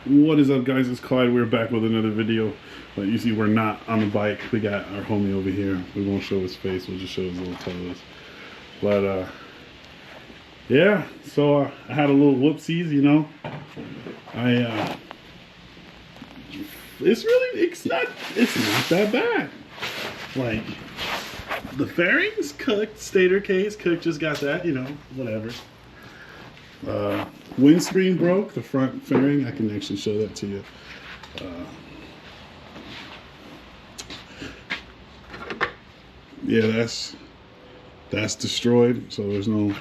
What is up, guys? It's Clyde. We're back with another video. But you see, we're not on the bike. We got our homie over here. We won't show his face. We'll just show his little toes. But yeah. So I had a little whoopsies. You know, it's not that bad. Like, the fairings cooked, stator case cooked. Just got that. You know, whatever. Windscreen broke, the front fairing. I can actually show that to you. Yeah, that's destroyed. So there's no.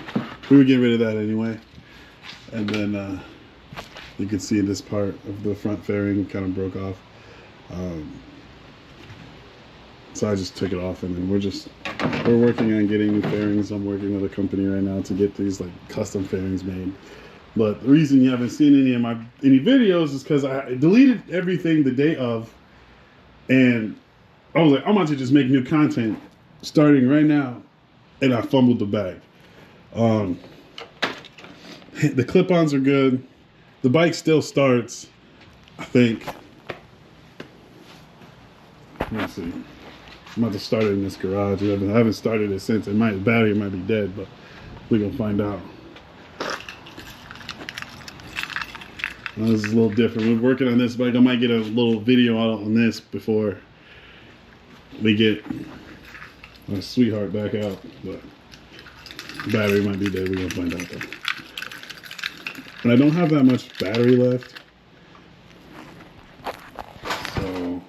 We would get rid of that anyway. And then you can see this part of the front fairing kind of broke off. So I just took it off, and then we're working on getting new fairings. I'm working with a company right now to get these like custom fairings made. But the reason you haven't seen any videos is because I deleted everything the day of, and I was like, I'm about to just make new content starting right now, and I fumbled the bag. The clip-ons are good. The bike still starts, I think. Let's see. I'm about to start it in this garage. I haven't started it since. The battery might be dead, but we're gonna find out. This is a little different. We're working on this bike. I might get a little video out on this before we get my sweetheart back out, but the battery might be dead. We're gonna find out though. And I don't have that much battery left. So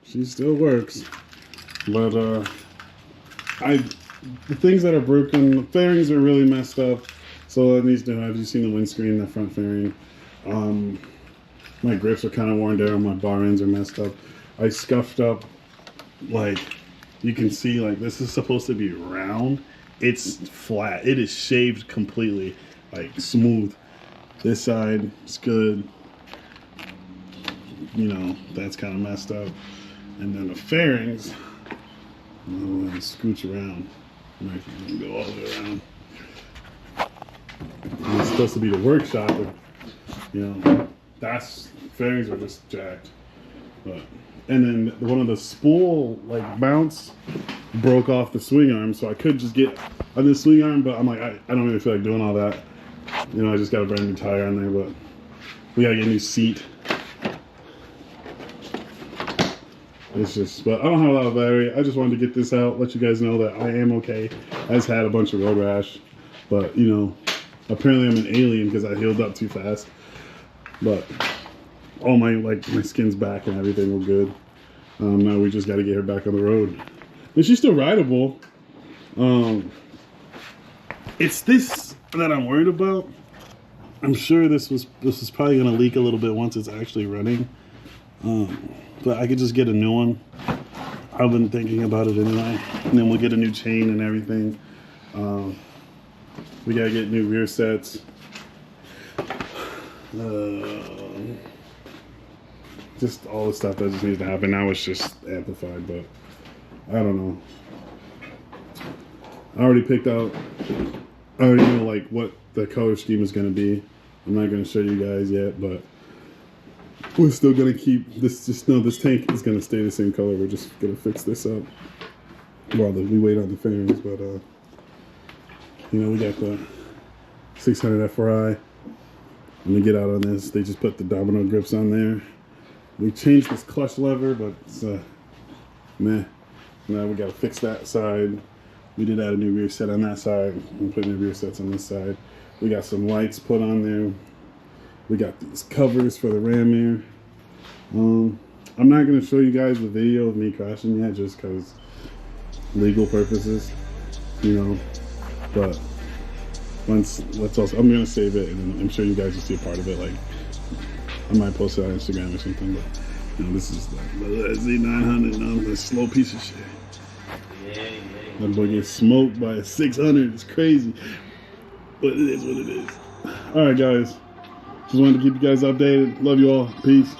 she still works, but the things that are broken, the fairings are really messed up. So it needs to have. You seen the windscreen, the front fairing. My grips are kind of worn down. My bar ends are messed up. I scuffed up, like you can see, like this is supposed to be round. It's flat. It is shaved completely, like smooth. This side is good. You know, that's kind of messed up. And then the fairings, I'm gonna scooch around. I'm actually gonna go all the way around. And it's supposed to be the workshop, but, you know, fairings are just jacked. But, and then one of the spool like mounts broke off the swing arm, so I could just get on this swing arm, but I'm like, I don't really feel like doing all that. You know, I just got a brand new tire on there, but we gotta get a new seat. It's just, but I don't have a lot of battery. I just wanted to get this out, let you guys know that I am okay. I just had a bunch of road rash, but you know, apparently I'm an alien because I healed up too fast. But all my skin's back and everything, we're good. Now we just got to get her back on the road, and she's still rideable. It's this that I'm worried about. I'm sure this is probably gonna leak a little bit once it's actually running. But I could just get a new one. I've been thinking about it anyway. And then we'll get a new chain and everything. We gotta get new rear sets. Just all the stuff that just needs to happen. Now it's just amplified, but I don't know. I already picked out, I already know like what the color scheme is gonna be. I'm not gonna show you guys yet, but we're still gonna keep this. Just know this tank is gonna stay the same color. We're just gonna fix this up while we wait on the fairings. But you know, we got the 600 FRI. When we get out on this, they just put the domino grips on there. We changed this clutch lever, but it's meh. Now we gotta fix that side. We did add a new rear set on that side. We're putting the rear sets on this side. We got some lights put on there. We got these covers for the ram air. I'm not going to show you guys the video of me crashing yet, just because legal purposes, you know. But I'm going to save it, and I'm sure you guys will see a part of it. Like, I might post it on Instagram or something. But you know, this is like the Z900, you know, this slow piece of shit. That boy gets smoked by a 600. It's crazy, but it is what it is. All right, guys. Just wanted to keep you guys updated. Love you all. Peace.